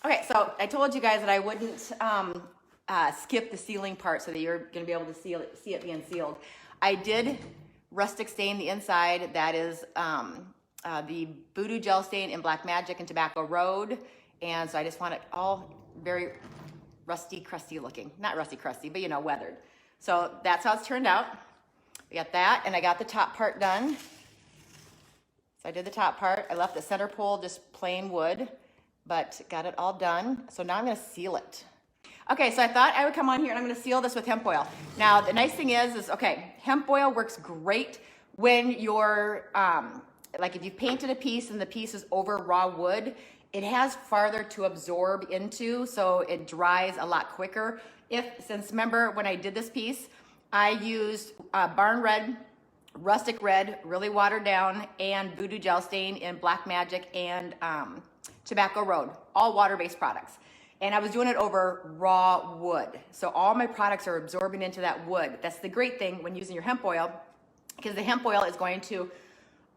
Okay, so I told you guys that I wouldn't skip the sealing part so that you're going to be able to see it being sealed. I did rustic stain the inside. That is the Voodoo Gel Stain in Black Magic and Tobacco Road. And so I just want it all very rusty, crusty looking. Not rusty, crusty, but you know, weathered. So that's how it's turned out. We got that, and I got the top part done. So I did the top part. I left the center pole just plain wood, but got it all done. So now I'm gonna seal it. Okay, so I thought I would come on here and I'm gonna seal this with hemp oil. Now, the nice thing is okay, hemp oil works great when you're, like if you painted a piece and the piece is over raw wood, it has farther to absorb into, so it dries a lot quicker. Since remember when I did this piece, I used Barn Red, Rustic Red, really watered down, and Voodoo Gel Stain in Black Magic and Tobacco Road, all water-based products. And I was doing it over raw wood. So all my products are absorbing into that wood. That's the great thing when using your hemp oil, because the hemp oil is going to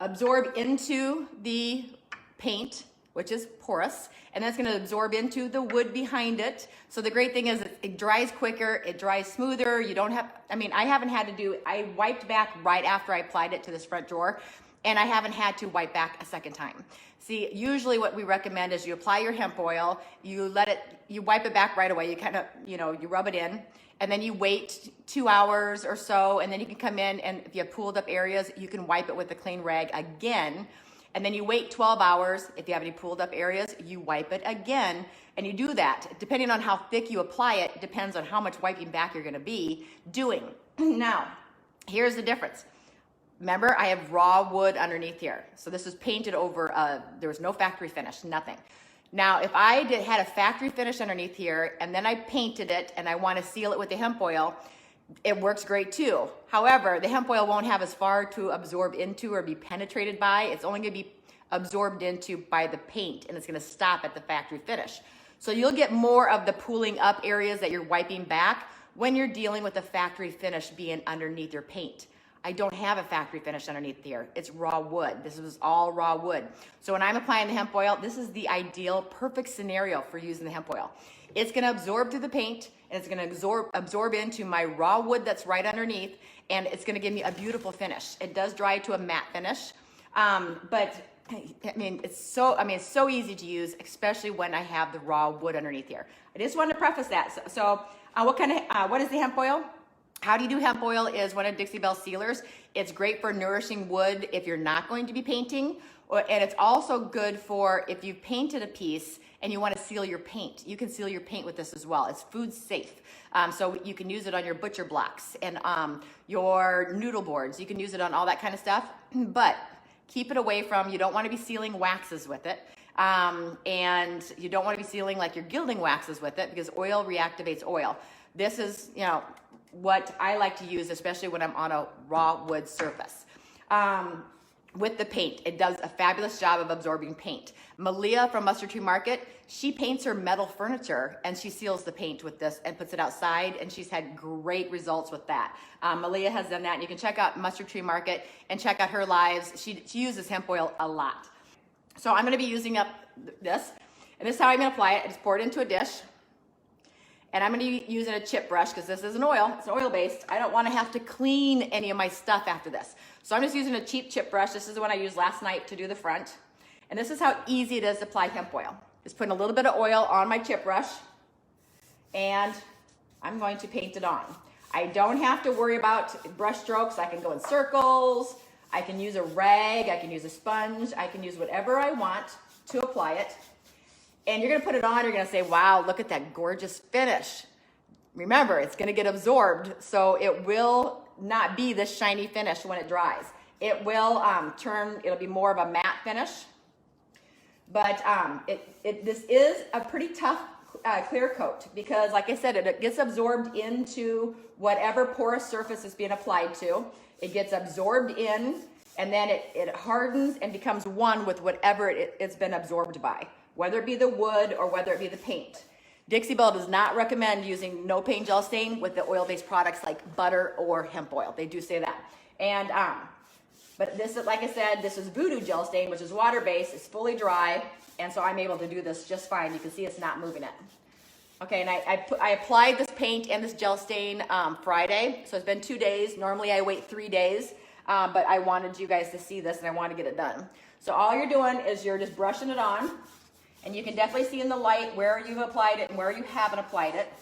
absorb into the paint, which is porous, and then it's gonna absorb into the wood behind it. So the great thing is it dries quicker, it dries smoother. You don't have, I haven't had to do, I wiped back right after I applied it to this front drawer, and I haven't had to wipe back a second time. See, usually what we recommend is you apply your hemp oil, you wipe it back right away, you kind of, you rub it in, and then you wait 2 hours or so, and then you can come in, and if you have pooled up areas, you can wipe it with a clean rag again. And then you wait 12 hours. If you have any pooled up areas, you wipe it again. And you do that. Depending on how thick you apply it, depends on how much wiping back you're gonna be doing. Now, here's the difference. Remember, I have raw wood underneath here. So this is painted over, there was no factory finish, nothing. Now, if I had a factory finish underneath here, and then I painted it, and I wanna seal it with the hemp oil, it works great too. However, the hemp oil won't have as far to absorb into or be penetrated by. It's only gonna be absorbed into by the paint, and it's gonna stop at the factory finish. So you'll get more of the pooling up areas that you're wiping back when you're dealing with the factory finish being underneath your paint. I don't have a factory finish underneath here. It's raw wood. This was all raw wood. So when I'm applying the hemp oil, this is the ideal, perfect scenario for using the hemp oil. It's gonna absorb through the paint, and it's gonna absorb into my raw wood that's right underneath, and it's gonna give me a beautiful finish. It does dry to a matte finish, but it's so easy to use, especially when I have the raw wood underneath here. I just wanted to preface that. So what is the hemp oil? Howdy Do Hemp Oil is one of Dixie Belle's sealers. It's great for nourishing wood if you're not going to be painting, and it's also good for if you've painted a piece and you want to seal your paint. You can seal your paint with this as well. It's food safe. So you can use it on your butcher blocks and your noodle boards. You can use it on all that kind of stuff, but keep it away from, you don't want to be sealing waxes with it. And you don't want to be sealing like your gilding waxes with it, because oil reactivates oil. This is, what I like to use, especially when I'm on a raw wood surface. With the paint, it does a fabulous job of absorbing paint. Malia from Mustard Tree Market, she paints her metal furniture and she seals the paint with this and puts it outside, and she's had great results with that. Malia has done that, and you can check out Mustard Tree Market and check out her lives. She uses hemp oil a lot. So I'm gonna be using up this, and this is how I'm gonna apply it. I just pour it into a dish. And I'm gonna be using a chip brush because this is an oil, it's oil-based. I don't wanna have to clean any of my stuff after this. So I'm just using a cheap chip brush. This is the one I used last night to do the front. And this is how easy it is to apply hemp oil. Just putting a little bit of oil on my chip brush, and I'm going to paint it on. I don't have to worry about brush strokes. I can go in circles, I can use a rag, I can use a sponge, I can use whatever I want to apply it. And you're gonna put it on, you're gonna say, wow, look at that gorgeous finish. Remember, it's gonna get absorbed, so it will not be this shiny finish when it dries. It will it'll be more of a matte finish. But this is a pretty tough clear coat, because like I said, it gets absorbed into whatever porous surface is being applied to. It gets absorbed in, and then it hardens and becomes one with whatever it's been absorbed by, whether it be the wood or whether it be the paint. Dixie Belle does not recommend using no paint gel stain with the oil-based products like butter or hemp oil. They do say that. And But this is, like I said, this is Voodoo Gel Stain, which is water-based. It's fully dry, and so I'm able to do this just fine. You can see it's not moving it. Okay, and I applied this paint and this gel stain Friday, so it's been 2 days. Normally I wait 3 days, but I wanted you guys to see this and I want to get it done. So all you're doing is you're just brushing it on, and you can definitely see in the light where you've applied it and where you haven't applied it.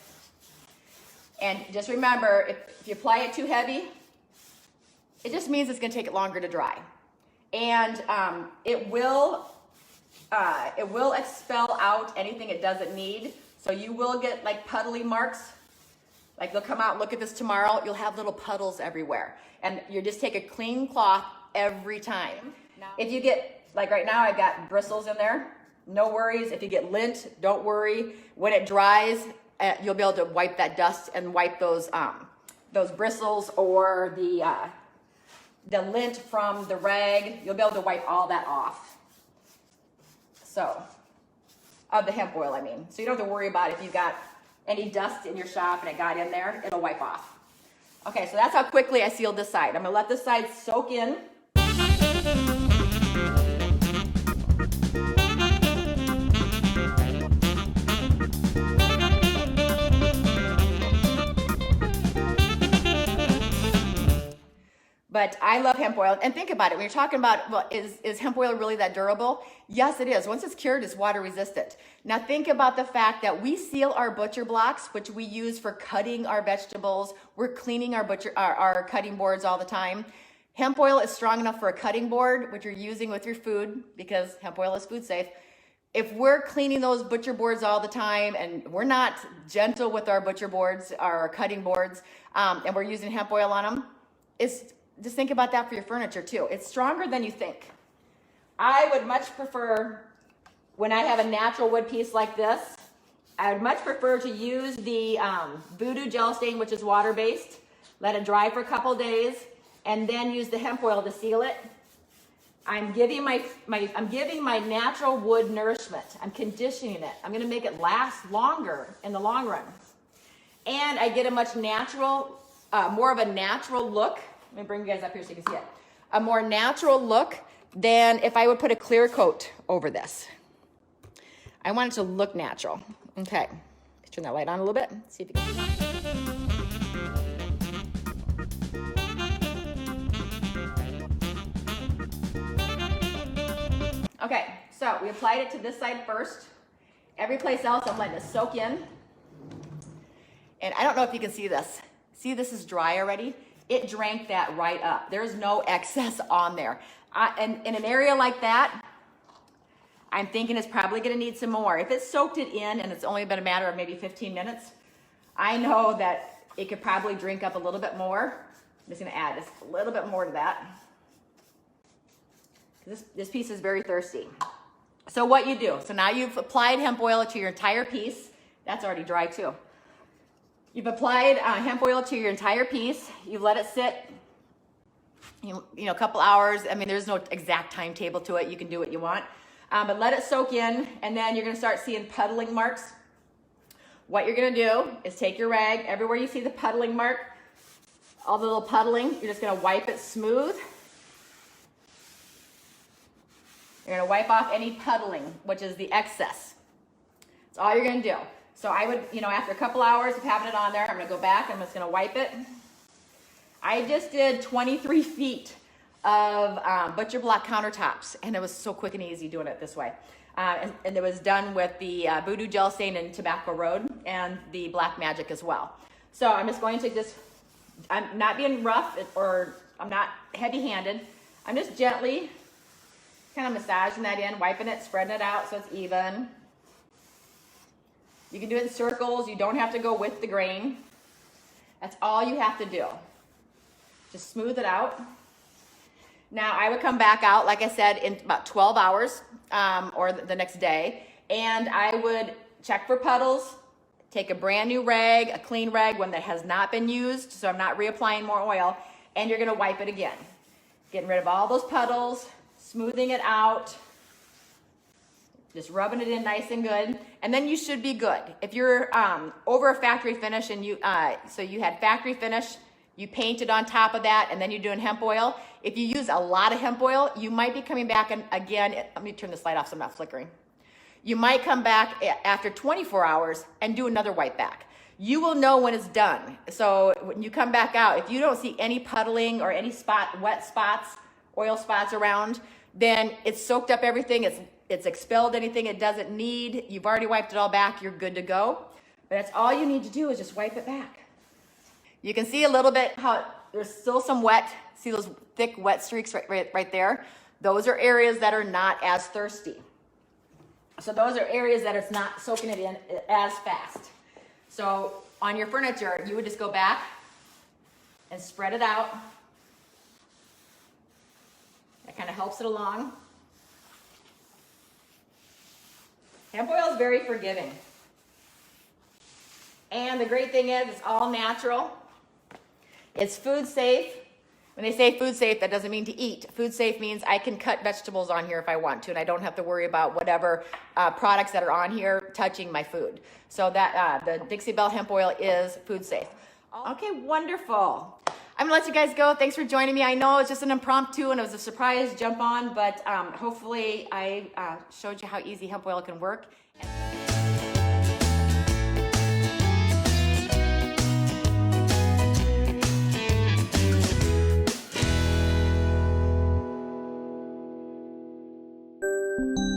And just remember, if you apply it too heavy, it just means it's going to take it longer to dry. And it will expel out anything it doesn't need. So you will get like puddly marks. Like they'll come out, look at this tomorrow, you'll have little puddles everywhere. And you just take a clean cloth every time. If you get, like right now I've got bristles in there, no worries. If you get lint, don't worry. When it dries, you'll be able to wipe that dust and wipe those bristles or the lint from the rag. You'll be able to wipe all that off. So, of the hemp oil, I mean. So you don't have to worry about if you've got any dust in your shop and it got in there, it'll wipe off. Okay, so that's how quickly I sealed this side. I'm gonna let this side soak in. But I love hemp oil. And think about it, when you're talking about, well, is hemp oil really that durable? Yes, it is. Once it's cured, it's water resistant. Now think about the fact that we seal our butcher blocks, which we use for cutting our vegetables. We're cleaning our cutting boards all the time. Hemp oil is strong enough for a cutting board, which you're using with your food, because hemp oil is food safe. If we're cleaning those butcher boards all the time and we're not gentle with our butcher boards, our cutting boards, and we're using hemp oil on them, just think about that for your furniture too. It's stronger than you think. I would much prefer, when I have a natural wood piece like this, I would much prefer to use the Voodoo Gel Stain, which is water-based, let it dry for a couple days, and then use the hemp oil to seal it. I'm giving my natural wood nourishment. I'm conditioning it. I'm gonna make it last longer in the long run. And I get a much natural, more of a natural look. Let me bring you guys up here so you can see it. A more natural look than if I would put a clear coat over this. I want it to look natural. Okay, let's turn that light on a little bit. See if you can see. Okay, so we applied it to this side first. Every place else, I'm letting it soak in. And I don't know if you can see this. See, this is dry already. It drank that right up. There's no excess on there. And in an area like that, I'm thinking it's probably gonna need some more. If it soaked it in and it's only been a matter of maybe 15 minutes, I know that it could probably drink up a little bit more. I'm just gonna add just a little bit more to that. This piece is very thirsty. So what you do, so now you've applied hemp oil to your entire piece. That's already dry too. You've applied hemp oil to your entire piece. You've let it sit, you know, a couple hours. I mean, there's no exact timetable to it. You can do what you want. But let it soak in, and then you're gonna start seeing puddling marks. What you're gonna do is take your rag, everywhere you see the puddling mark, all the little puddling, you're just gonna wipe it smooth. You're gonna wipe off any puddling, which is the excess. That's all you're gonna do. So I would, you know, after a couple hours of having it on there, I'm gonna go back, I'm just gonna wipe it. I just did 23 feet of butcher block countertops, and it was so quick and easy doing it this way. And it was done with the Voodoo Gel Stain and Tobacco Road and the Black Magic as well. So I'm just going to I'm not being rough or I'm not heavy-handed. I'm just gently kind of massaging that in, wiping it, spreading it out so it's even. You can do it in circles. You don't have to go with the grain. That's all you have to do. Just smooth it out. Now I would come back out, like I said, in about 12 hours or the next day, and I would check for puddles, take a brand new rag, a clean rag, one that has not been used, so I'm not reapplying more oil, and you're gonna wipe it again. Getting rid of all those puddles, smoothing it out, just rubbing it in nice and good, and then you should be good. If you're over a factory finish and so you had factory finish, You paint it on top of that, and then you're doing hemp oil. If you use a lot of hemp oil, you might be coming back and again, let me turn this light off so I'm not flickering. You might come back after 24 hours and do another wipe back. You will know when it's done. So when you come back out, if you don't see any puddling or any wet spots, oil spots around, then it's soaked up everything. It's expelled anything it doesn't need. You've already wiped it all back. You're good to go. But that's all you need to do is just wipe it back. You can see a little bit how there's still some wet. See those thick wet streaks right there? Those are areas that are not as thirsty. So those are areas that it's not soaking it in as fast. So on your furniture, you would just go back and spread it out. That kind of helps it along. Hemp oil is very forgiving. And the great thing is it's all natural. It's food safe. When they say food safe, that doesn't mean to eat. Food safe means I can cut vegetables on here if I want to, and I don't have to worry about whatever products that are on here touching my food. So that the Dixie Belle hemp oil is food safe. Okay, wonderful. I'm gonna let you guys go. Thanks for joining me. I know it's just an impromptu and it was a surprise jump on, but hopefully I showed you how easy hemp oil can work. Thank you.